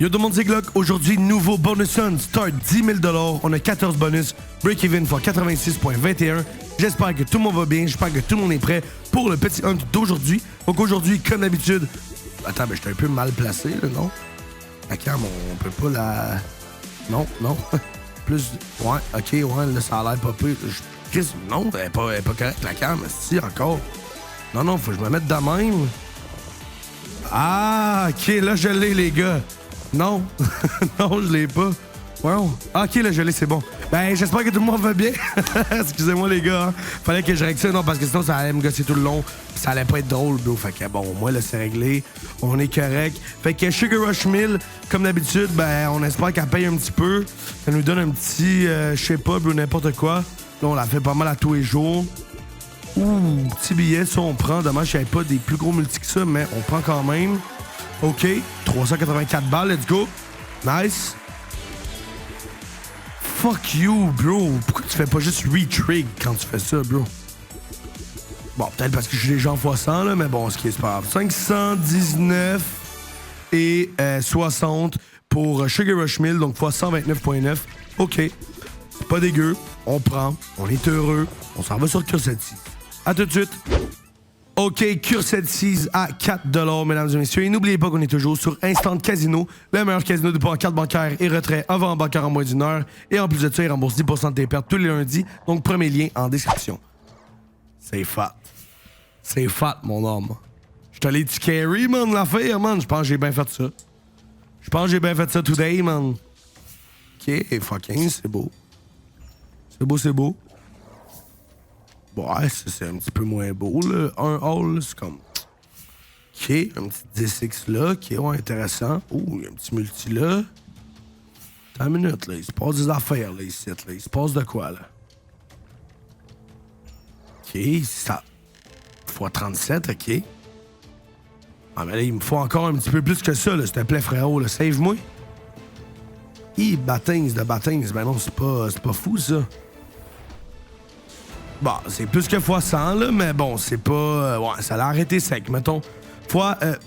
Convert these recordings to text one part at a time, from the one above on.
Yo tout le monde, c'est Glock. Aujourd'hui, nouveau bonus hunt. Start 10 000 $. On a 14 bonus. Break-even for 86.21. J'espère que tout le monde va bien. J'espère que tout le monde est prêt pour le petit hunt d'aujourd'hui. Donc aujourd'hui, comme d'habitude... Attends, mais j'étais un peu mal placé, là, non? La cam, on peut pas la... Non. Plus... Ouais, ok, ouais, là, ça a l'air pas peu... Chris, non, elle est pas correcte, la cam. Si, encore. Non, faut que je me mette de même. Ah, ok, là, je l'ai, les gars. Non, non, je l'ai pas. Wow. Ah, ok, là, je l'ai, c'est bon. Ben, j'espère que tout le monde va bien. Excusez-moi, les gars. Hein. Fallait que je règle ça, non, parce que sinon, ça allait me gosser tout le long. Ça allait pas être drôle, bro. Fait que bon, moi, là, c'est réglé. On est correct. Fait que Sugar Rush Mill, comme d'habitude, ben, on espère qu'elle paye un petit peu. Ça nous donne un petit, je sais pas, bro, n'importe quoi. Là, on la fait pas mal à tous les jours. Ouh, petit billet, ça, on prend. Dommage qu'il n'y ait pas des plus gros multis que ça, mais on prend quand même. OK, 384 balles, let's go. Nice. Fuck you, bro. Pourquoi tu fais pas juste retrig quand tu fais ça, bro? Bon, peut-être parce que je suis déjà en x100, là, mais bon, ce qui est pas grave. 519 et 60 pour Sugar Rush Mill, donc x 129.9. OK. C'est pas dégueu. On prend. On est heureux. On s'en va sur Cursed 6. À tout de suite. OK, Cursed 6 à 4 $, mesdames et messieurs. Et n'oubliez pas qu'on est toujours sur Instant Casino, le meilleur casino de carte bancaire et retrait avant bancaire en moins d'une heure. Et en plus de ça, il rembourse 10% de tes pertes tous les lundis. Donc, premier lien en description. C'est fat. C'est fat, mon homme. Je te l'ai dit carry, man, l'affaire, man. Je pense que j'ai bien fait ça. Je pense que j'ai bien fait ça today, man. OK, fucking, c'est beau. C'est beau. Bon, ouais, ça, c'est un petit peu moins beau, là. Un all, c'est comme... OK, un petit D6 là. OK, ouais, intéressant. Oh, il y a un petit multi là. Attends une minute, là. Il se passe des affaires, là, ici, là. Il se passe de quoi, là? OK, ça... x37, OK. Ah, mais là, il me faut encore un petit peu plus que ça, là. S'il te plaît, frérot, là. Save-moi. Battings de Battings. Ben non, c'est pas fou, ça. Bon, c'est plus que x100, là, mais bon, c'est pas... ouais, ça l'a arrêté sec, mettons.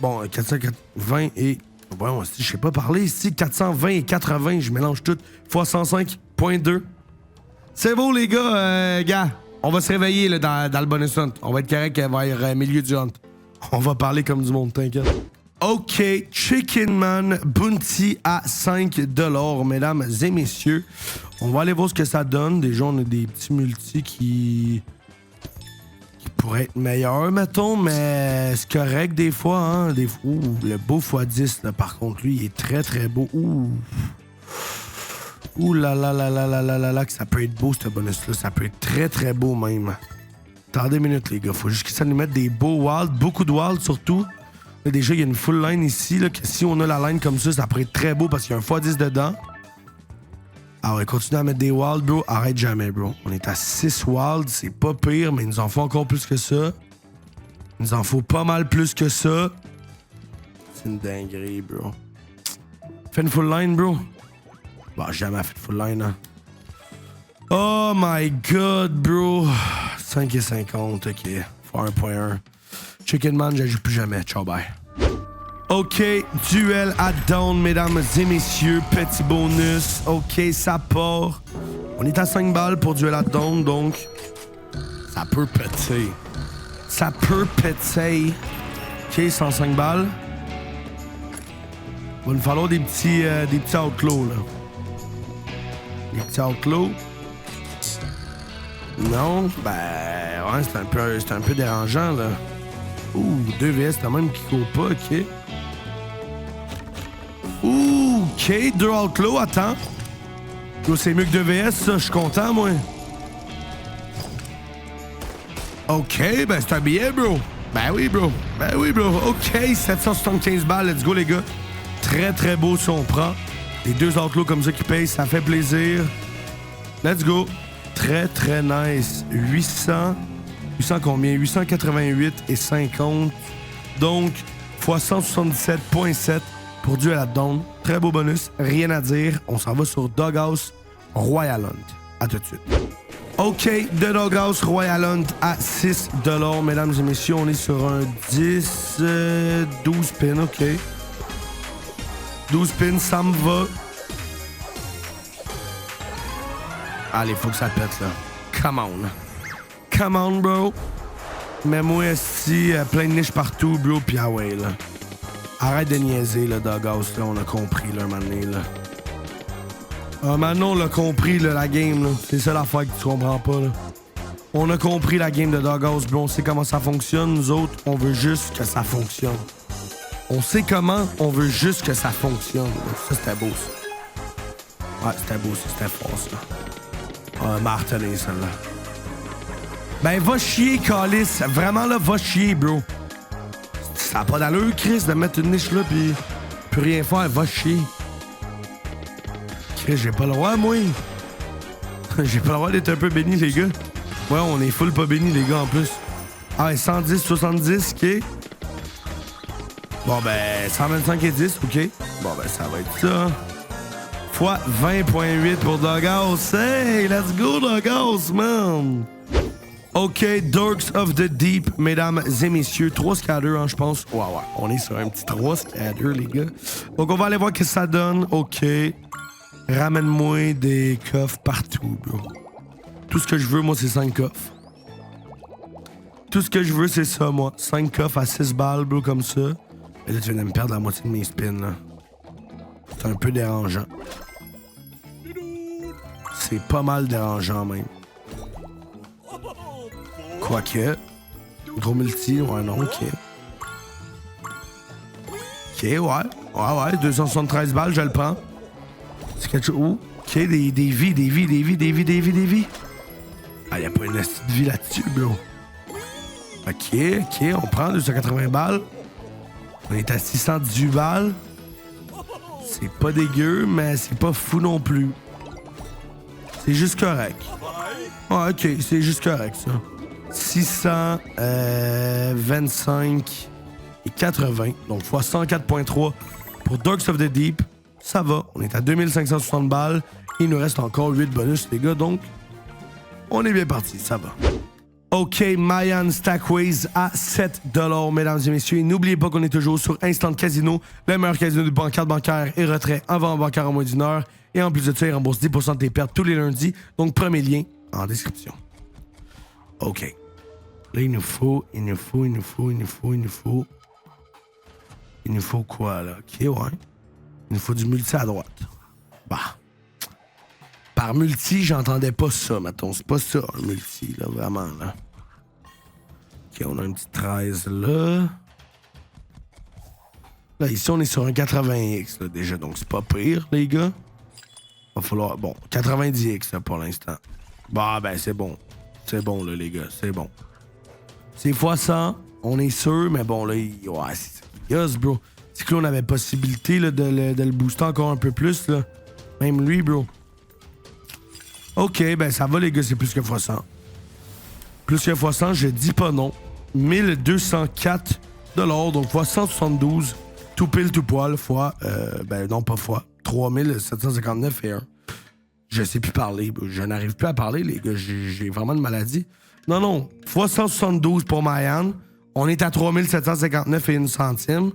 Bon, 420 et... Bon, je sais pas parler ici. 420 et 80, je mélange tout. X 105.2. C'est beau, les gars. On va se réveiller là, dans le bonus hunt. On va être correct vers milieu du hunt. On va parler comme du monde, t'inquiète. OK, Chicken Man Bounty à 5 $, mesdames et messieurs. On va aller voir ce que ça donne. Déjà, on a des petits multis qui pourraient être meilleurs, mettons, mais c'est correct des fois, hein. Ouh, le beau x10, là, par contre, lui, il est très, très beau. Ouh là, que ça peut être beau, ce bonus-là. Ça peut être très, très beau, même. Attendez une minute, les gars. Faut juste que ça nous mette des beaux wilds, beaucoup de wilds, surtout. Là, déjà, il y a une full line ici, là, que si on a la line comme ça pourrait être très beau parce qu'il y a un x10 dedans. Ah ouais, continue à mettre des wilds, bro. Arrête jamais, bro. On est à 6 wilds, c'est pas pire, mais il nous en faut encore plus que ça. Il nous en faut pas mal plus que ça. C'est une dinguerie, bro. Fais une full line, bro. Bah, jamais fait de full line, hein. Oh my god, bro. 5,50, ok. Faut 1.1. Chicken Man, j'ajoute plus jamais. Ciao, bye. OK, duel à down, mesdames et messieurs. Petit bonus. OK, ça part. On est à 5 balles pour duel à down, donc ça peut péter. OK, 105 balles. Il va nous falloir des petits outlaws, là. Des petits outlaws. Non, ben, ouais, c'est un peu dérangeant, là. Ouh, 2 VS, t'as même qui court pas, OK. Ouh, OK, 2 outlaws, attends. Yo, c'est mieux que 2 VS, ça, je suis content, moi. OK, ben c'est un billet, bro. Ben oui, bro. OK, 775 balles, let's go, les gars. Très, très beau si on prend. Les 2 outlaws comme ça qui payent, ça fait plaisir. Let's go. Très, très nice. 800 combien? 888 et 50. Donc, x 177.7 pour duel à down. Très beau bonus. Rien à dire. On s'en va sur Doghouse Royal Hunt. À tout de suite. OK, de Doghouse Royal Hunt à 6 $, mesdames et messieurs. On est sur un 10, 12 pins, OK. 12 pins, ça me va. Allez, faut que ça pète, là. Come on. Come on, bro. Mets-moi ici, plein de niches partout, bro, pis ah ouais, là. Arrête de niaiser, là, Doghouse, là. On a compris, là, un moment donné, là. Ah, maintenant, on l'a compris, là, la game, là. C'est ça l'affaire que tu comprends pas, là. On a compris la game de Doghouse, bro. On sait comment ça fonctionne. Nous autres, on veut juste que ça fonctionne. On sait comment, on veut juste que ça fonctionne. Ça, c'était beau, ça. Ouais, c'était beau, ça. C'était fort, ça. Ah, martelé, celle-là. Ben, va chier, Calice. Vraiment, là, va chier, bro. Ça a pas d'allure, Chris, de mettre une niche là pis rien faire. Va chier. Chris, j'ai pas le droit, moi. J'ai pas le droit d'être un peu béni, les gars. Ouais, on est full pas béni, les gars, en plus. Ah, ouais, 110, 70, OK. Bon, ben, 125 et 10, OK. Bon, ben, ça va être ça. Fois 20.8 pour Doghouse. Hey, let's go, Doghouse, man! OK, Dorks of the Deep, mesdames et messieurs. 3 scatters, hein, je pense. Ouais, on est sur un petit 3 scatters, les gars. Donc, on va aller voir ce que ça donne. OK. Ramène-moi des coffres partout, bro. Tout ce que je veux, moi, c'est 5 coffres. Tout ce que je veux, c'est ça, moi. 5 coffres à 6 balles, bro, comme ça. Et là, tu viens de me perdre la moitié de mes spins, là. C'est un peu dérangeant. C'est pas mal dérangeant, même. Quoique. Gros multi, ouais, non, OK. OK, ouais, 273 balles, je le prends. C'est quelque chose. Oh, OK, des vies. Ah, y'a pas une astuce de vie là-dessus, bro. OK, on prend 280 balles. On est à 618 balles. C'est pas dégueu, mais c'est pas fou non plus. C'est juste correct. Ah, OK, c'est juste correct, ça. 625 et 80. Donc, fois 104.3 pour Dorks of the Deep. Ça va. On est à 2560 balles. Il nous reste encore 8 bonus, les gars. Donc, on est bien parti. Ça va. OK, Mayan Stackways à 7$, mesdames et messieurs. Et n'oubliez pas qu'on est toujours sur Instant Casino, le meilleur casino de carte bancaire et retrait en vente bancaire en moins d'une heure. Et en plus de ça, il rembourse 10% de tes pertes tous les lundis. Donc, premier lien en description. OK. Là, il nous faut quoi, là? OK, ouais. Il nous faut du multi à droite. Bah. Par multi, j'entendais pas ça, mettons. C'est pas ça, un multi, là, vraiment, là. OK, on a un petit 13, là. Là, ici, on est sur un 80X, là, déjà. Donc, c'est pas pire, les gars. Va falloir... Bon, 90X, là, pour l'instant. Bah, ben, c'est bon. C'est bon, là, les gars. C'est bon. C'est fois 100, on est sûr, mais bon, là, ouais, c'est yes, bro. C'est que là, on avait possibilité là, de le booster encore un peu plus, là. Même lui, bro. OK, ben ça va, les gars, c'est plus que fois 100. Plus que fois 100, je dis pas non. 1204 $, donc fois 172, tout pile, tout poil, fois, ben non, pas fois, 3759 et 1. Je sais plus parler, bro. Je n'arrive plus à parler, les gars, j'ai vraiment une maladie. Non, fois 172 pour Mayan. On est à 3759 et 1 centime.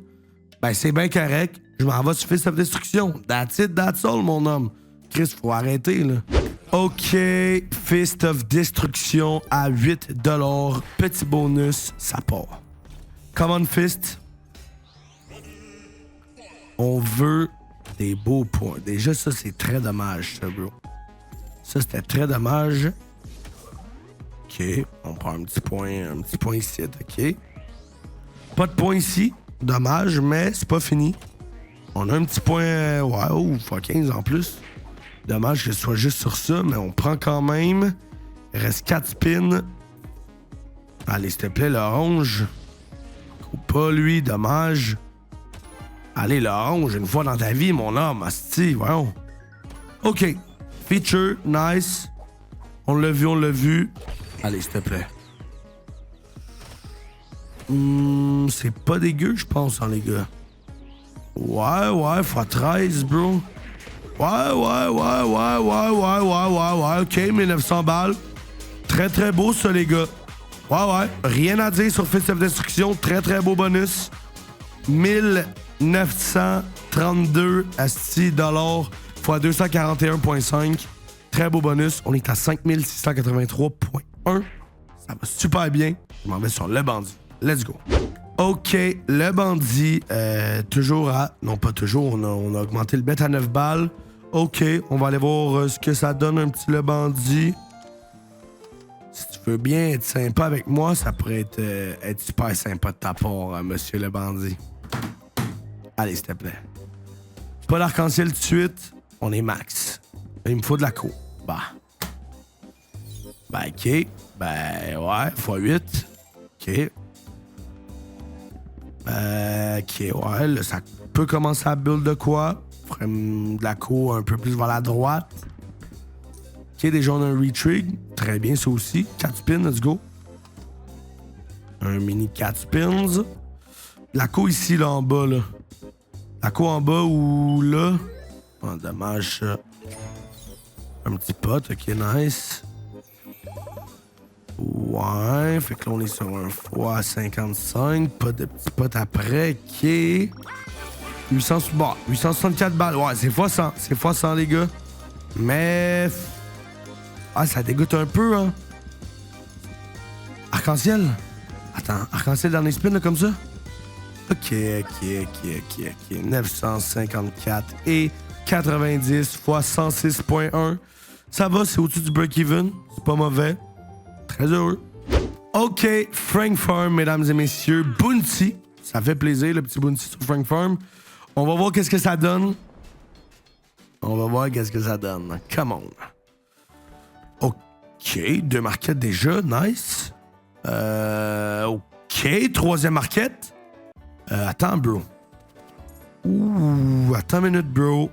Ben, c'est bien correct. Je m'en vais sur Fist of Destruction. That's it, that's all, mon homme. Chris, faut arrêter, là. OK, Fist of Destruction à 8$. Petit bonus, ça part. Common Fist. On veut des beaux points. Déjà, ça, c'est très dommage, ça, bro. Ça, c'était très dommage. OK, on prend un petit point ici, OK. Pas de point ici, dommage, mais c'est pas fini. On a un petit point, wow, fois 15 en plus. Dommage que ce soit juste sur ça, mais on prend quand même. Il reste 4 spins. Allez, s'il te plaît, l'orange. Ou pas lui, dommage. Allez, l'orange, une fois dans ta vie, mon homme, asti, voyons. OK, feature, nice. On l'a vu. Allez, s'il te plaît. C'est pas dégueu, je pense, hein, les gars. Ouais, fois 13, bro. Ouais. OK, 1900 balles. Très, très beau, ça, les gars. Ouais. Rien à dire sur Fist of Destruction. Très, très beau bonus. 1900 32 $, fois 241,5. Très beau bonus. On est à 5683,1. Ça va super bien. Je m'en vais sur le bandit. Let's go. OK, le bandit, toujours à... Non, pas toujours, on a augmenté le bet à 9 balles. OK, on va aller voir ce que ça donne un petit le bandit. Si tu veux bien être sympa avec moi, ça pourrait être super sympa de ta part, monsieur le bandit. Allez, s'il te plaît. Pas d'arc-en-ciel tout de suite, on est max. Il me faut de la cour. Bah. Ben, OK. Ben, ouais, x8. OK. OK, ouais, là, ça peut commencer à build de quoi? De la cour un peu plus vers la droite. OK, déjà on a un retrig. Très bien, ça aussi. 4 spins, let's go. Un mini 4 spins. La cour ici, là, en bas, là. La cour en bas ou là. Oh, dommage, ça. Un petit pot, OK, nice. Ouais, fait que là, on est sur un x 55. Pas de petit pot après. OK. 864 balles. Ouais, c'est x 100. C'est x 100, les gars. Mais... Ah, ça dégoûte un peu, hein. Arc-en-ciel. Attends, arc-en-ciel dans les spins, là, comme ça? OK. 954 et 90 x 106.1. Ça va, c'est au-dessus du break-even. C'est pas mauvais. Très heureux. OK, Frank Farm, mesdames et messieurs. Bounty. Ça fait plaisir, le petit Bounty sur Frank Farm. On va voir qu'est-ce que ça donne. Come on. OK, 2 marquettes déjà. Nice. OK, 3e marquette. Attends, bro. Ouh, attends une minute, bro.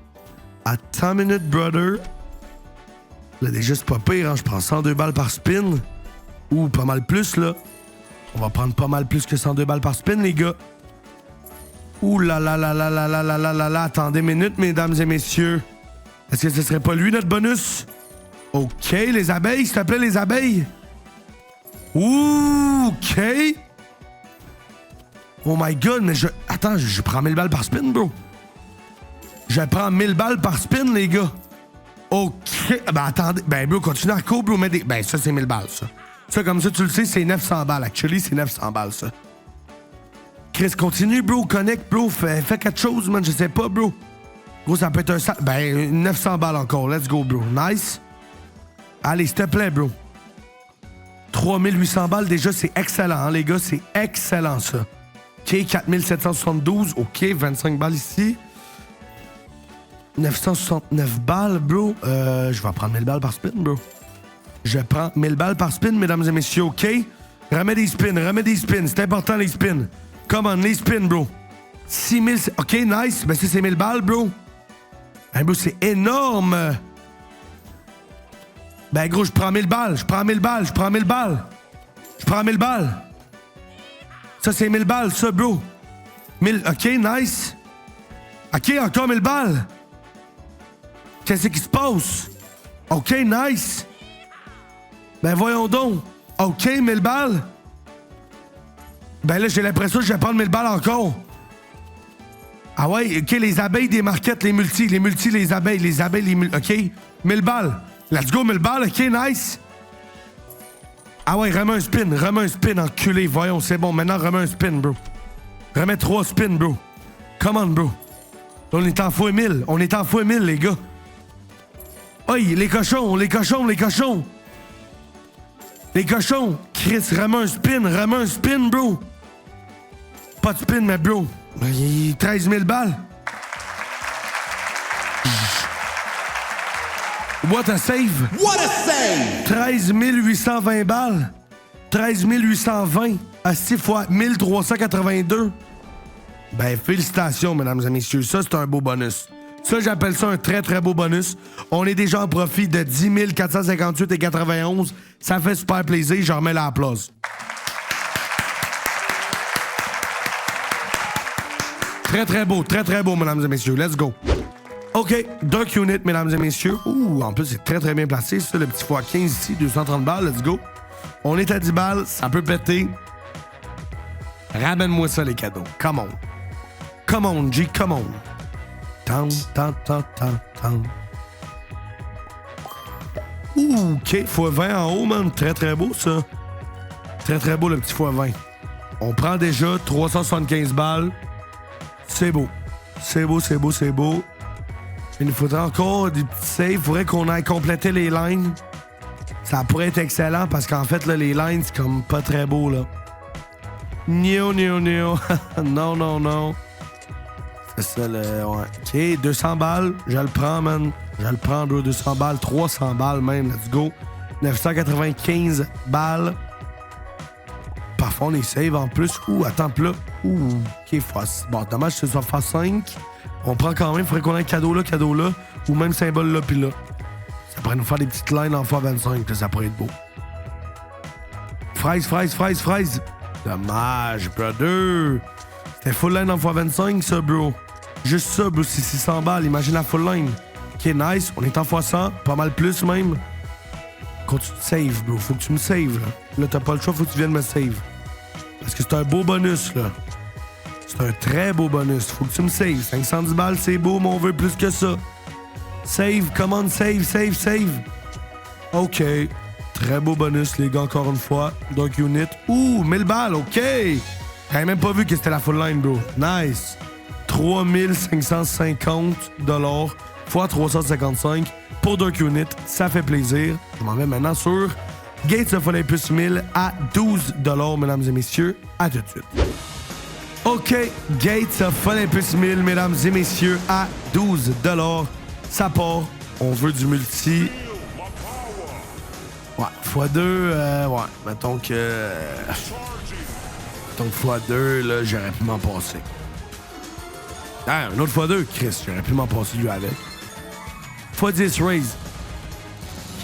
Attends une minute, brother. Là, déjà, c'est pas pire, hein. Je prends 102 balles par spin. Ouh, pas mal plus, là. On va prendre pas mal plus que 102 balles par spin, les gars. Ouh là là là là là là là là là là. Attendez une minute, mesdames et messieurs. Est-ce que ce serait pas lui, notre bonus? OK, les abeilles, s'il te plaît, les abeilles. Ouh, OK. Oh my God, mais Attends, je prends 1000 balles par spin, bro. Je prends 1000 balles par spin, les gars. OK. Ben, attendez. Ben, bro, continue à court, bro. Ben, ça, c'est 1000 balles, ça. Ça, comme ça, tu le sais, c'est 900 balles. Actually, c'est 900 balles, ça. Chris, continue, bro. Connect, bro. Fais quelque chose, man. Je sais pas, bro. Gros, ça peut être un... Ben, 900 balles encore. Let's go, bro. Nice. Allez, s'il te plaît, bro. 3800 balles, déjà, c'est excellent, hein, les gars. C'est excellent, ça. OK, 4772. OK, 25 balles ici. 969 balles, bro. Je vais prendre 1000 balles par spin, bro. Je prends 1000 balles par spin, mesdames et messieurs, OK? Remets des spins. C'est important, les spins. Come on, les spins, bro. 6000... OK, nice. Ben, ça, c'est 1000 balles, bro. Ben, bro, c'est énorme. Ben, gros, je prends 1000 balles. Ça, c'est 1000 balles, ça, bro. 1000... OK, nice. OK, encore 1000 balles. Qu'est-ce qui se passe? OK, nice. Ben voyons donc. OK, 1000 balles. Ben là, j'ai l'impression que je vais prendre 1000 balles encore. Ah ouais, OK, les abeilles des marquettes, les multis, les abeilles, OK, 1000 balles. Let's go, 1000 balles, OK, nice. Ah ouais, remets un spin, enculé. Voyons, c'est bon, maintenant remets un spin, bro. Remets 3 spins, bro. Come on, bro. On est en x1000, les gars. Oi, les cochons. Les cochons. Chris, remets un spin, bro. Pas de spin, mais bro. 13 000 balles. What a save. 13 820 balles. 13 820 à 6 fois 1382. Ben, félicitations, mesdames et messieurs. Ça, c'est un beau bonus. Ça, j'appelle ça un très, très beau bonus. On est déjà en profit de 10 458 et 91. Ça fait super plaisir. Je remets la applause. Très, très beau, mesdames et messieurs. Let's go. OK, Dark Unit, mesdames et messieurs. Ouh, en plus, c'est très, très bien placé. Ça, le petit x15 ici, 230 balles. Let's go. On est à 10 balles. Ça peut péter. Ramène-moi ça, les cadeaux. Come on, G, come on. Tant. Ouh, OK. x20 en haut, man. Très, très beau, ça. Très, très beau, le petit x20. On prend déjà 375 balles. C'est beau. C'est beau. Il nous faudrait encore des petits saves. Il faudrait qu'on aille compléter les lines. Ça pourrait être excellent parce qu'en fait, là, les lines, c'est comme pas très beau, là. Non. Non. C'est ça, le... Ouais. OK, 200 balles. Je le prends, man. Je le prends, bro. 200 balles. 300 balles, même. Let's go. 995 balles. Parfois, on les save en plus. Ouh, attends, là. Ouh, OK, bon, dommage que ce soit x5. On prend quand même. Il faudrait qu'on ait cadeau là. Ou même symbole là, puis là. Ça pourrait nous faire des petites lines en x25. Là, ça pourrait être beau. Fraise. Dommage, brother. C'était full line en x25, ça, bro. Juste ça, bro, c'est 600 balles. Imagine la full line. OK, nice. On est en x100. Pas mal plus, même. Continue de save, bro. Faut que tu me saves, là. Là, t'as pas le choix. Faut que tu viennes me save. Parce que c'est un beau bonus, là. C'est un très beau bonus. Faut que tu me saves. 510 balles, c'est beau, mais on veut plus que ça. Save, commande, save. OK. Très beau bonus, les gars, encore une fois. Dark Unit. Ouh, 1000 balles, OK. J'avais même pas vu que c'était la full line, bro. Nice. 3550 $ fois 355 pour Dark Unit. Ça fait plaisir. Je m'en vais maintenant sur Gates of Olympus 1000 à 12 $, mesdames et messieurs. À tout de suite. OK, Gates of Olympus 1000, mesdames et messieurs, à 12 $. Ça part. On veut du multi. Ouais, x2, ouais. Mettons que x2, là, j'aurais pu m'en passer. Ah, un autre x2, Chris, j'aurais pu m'en passer lui avec. x10 raise.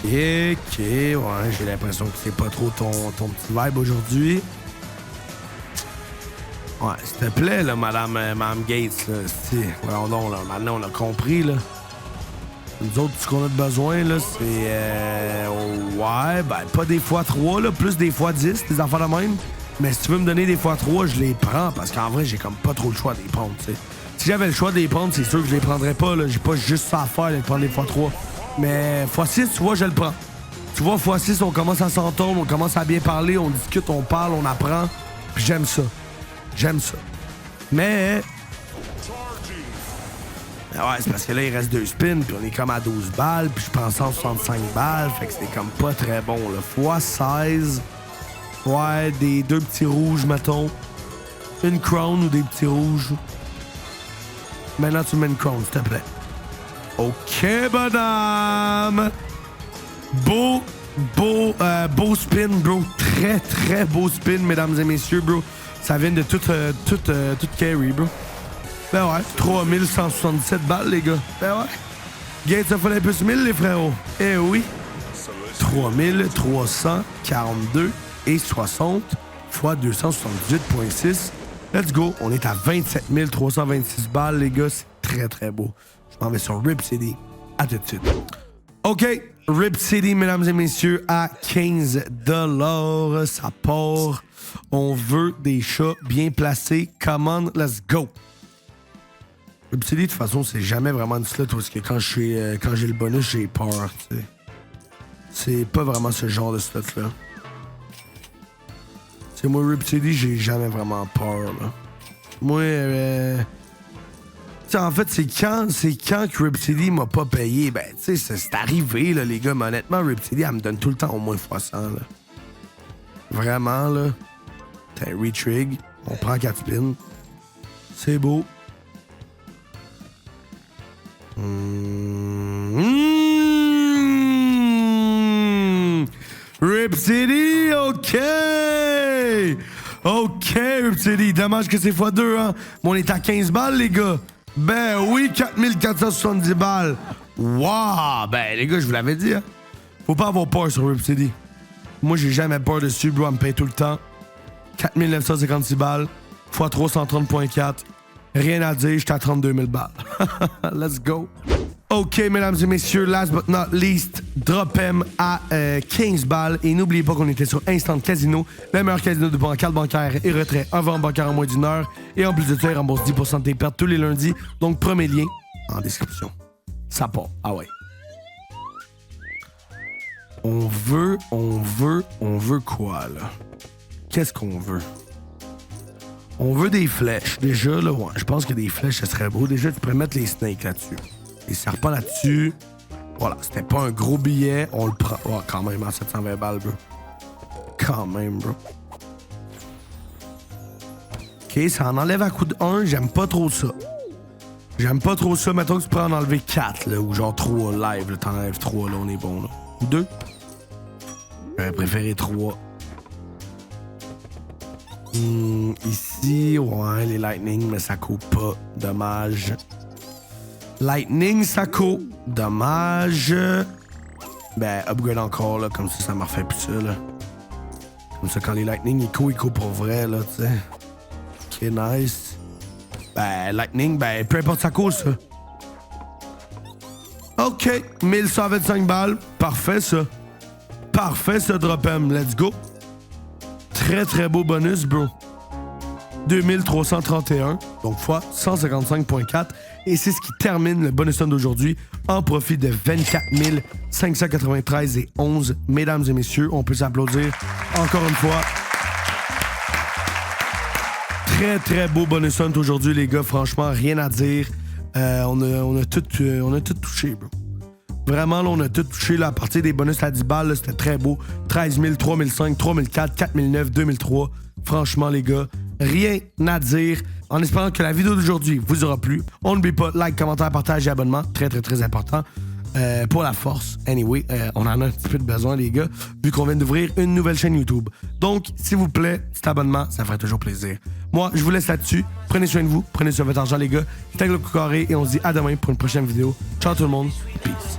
OK, ouais, j'ai l'impression que c'est pas trop ton petit vibe aujourd'hui. Ouais, s'il te plaît, là, Madame Gates, là, voyons donc, là, maintenant on a compris, là. Nous autres, ce qu'on a de besoin, là, c'est... ouais, ben, pas des x3, là, plus des x10, des affaires de même. Mais si tu veux me donner des x3, je les prends, parce qu'en vrai, j'ai comme pas trop le choix de les prendre, tu sais. Si j'avais le choix de les prendre, c'est sûr que je les prendrais pas, là. J'ai pas juste ça à faire, de prendre des x3. Mais x6, tu vois, je le prends. Tu vois, x6, on commence à s'entendre, on commence à bien parler, on discute, on parle, on apprend. Puis j'aime ça. Mais... ouais, c'est parce que là, il reste 2 spins, puis on est comme à 12 balles, puis je prends 165 balles, fait que c'est comme pas très bon, là. x16, ouais, des 2 petits rouges, mettons. Une crown ou des petits rouges. Maintenant, tu mets une crown, s'il te plaît. OK, madame! Beau spin, bro. Très, très beau spin, mesdames et messieurs, bro. Ça vient de tout carry, bro. Ben ouais, 3177 balles, les gars. Ben ouais. Gates of Olympus 1000, les frérots. Eh oui. 3342 et 60 fois 278,6. Let's go. On est à 27 326 balles, les gars. C'est très, très beau. Je m'en vais sur Rip City. À tout de suite. OK. Rip City, mesdames et messieurs, à 15 $. Ça part. On veut des chats bien placés. Come on, let's go. Rip City, de toute façon, c'est jamais vraiment une slot parce que quand j'ai le bonus, j'ai peur, tu sais. C'est pas vraiment ce genre de slot-là. C'est moi, Rip City, j'ai jamais vraiment peur, là. Moi, en fait, c'est quand que Rip City m'a pas payé. Ben, tu sais, c'est arrivé, là, les gars. Mais honnêtement, Rip City, elle me donne tout le temps au moins x100, là. Vraiment, là. T'as un retrig. On prend 4 spins. C'est beau. Rip City, OK! OK, Rip City. Dommage que c'est x2, hein. Mais on est à 15 balles, les gars. Ben oui, 4470 balles. Wow! Ben, les gars, je vous l'avais dit, hein. Faut pas avoir peur sur Rip City. Moi, j'ai jamais peur dessus, bro. Elle me paye tout le temps. 4956 balles. Fois 330.4. Rien à dire, j'étais à 32 000 balles. Let's go. OK, mesdames et messieurs, last but not least, drop M à 15 balles. Et n'oubliez pas qu'on était sur Instant Casino, le meilleur casino de carte bancaire et retrait, un vente bancaire en moins d'1 heure. Et en plus de ça, il rembourse 10% de tes pertes tous les lundis. Donc, premier lien en description. Ça part. Ah ouais. On veut quoi, là? Qu'est-ce qu'on veut? On veut des flèches. Déjà, là, ouais, je pense que des flèches, ça serait beau. Déjà, tu pourrais mettre les snakes là-dessus. Les serpents là-dessus. Voilà, c'était pas un gros billet. On le prend. Oh, quand même, à 720 balles, bro. Quand même, bro. OK, ça en enlève à coup de 1. J'aime pas trop ça. J'aime pas trop ça. Mettons que tu pourrais en enlever 4, là, ou genre 3 live. Là, t'en enlèves 3, là, on est bon, là. Ou 2. J'aurais préféré 3. Ici, ouais, les lightning, mais ça coupe pas. Dommage. Lightning, ça coupe. Dommage. Ben, upgrade encore, là, comme ça m'a refait plus ça, là. Comme ça, quand les lightning, ils coupent pour vrai, là, tu sais. Ok, nice. Ben, lightning, ben, peu importe sa cause, ça. Ok, 1125 balles. Parfait, ça. Parfait, ce drop M. Let's go. Très, très beau bonus, bro. 2331, donc fois 155.4. Et c'est ce qui termine le bonus ton d'aujourd'hui en profit de 24 593 et 11. Mesdames et messieurs, on peut s'applaudir encore une fois. Très, très beau bonus hunt aujourd'hui, les gars. Franchement, rien à dire. On a tout touché, bro. Vraiment, là, on a tout touché. Là, à partir des bonus à 10 balles, c'était très beau. 13 000, 3005, 3004, 4009, 2003. Franchement, les gars, rien à dire. En espérant que la vidéo d'aujourd'hui vous aura plu. On n'oublie pas, like, commentaire, partage et abonnement. Très, très, très important. Pour la force. Anyway, on en a un petit peu de besoin, les gars, vu qu'on vient d'ouvrir une nouvelle chaîne YouTube. Donc, s'il vous plaît, cet abonnement, ça ferait toujours plaisir. Moi, je vous laisse là-dessus. Prenez soin de vous. Prenez soin de votre argent, les gars. C'était le coup carré et on se dit à demain pour une prochaine vidéo. Ciao tout le monde. Peace.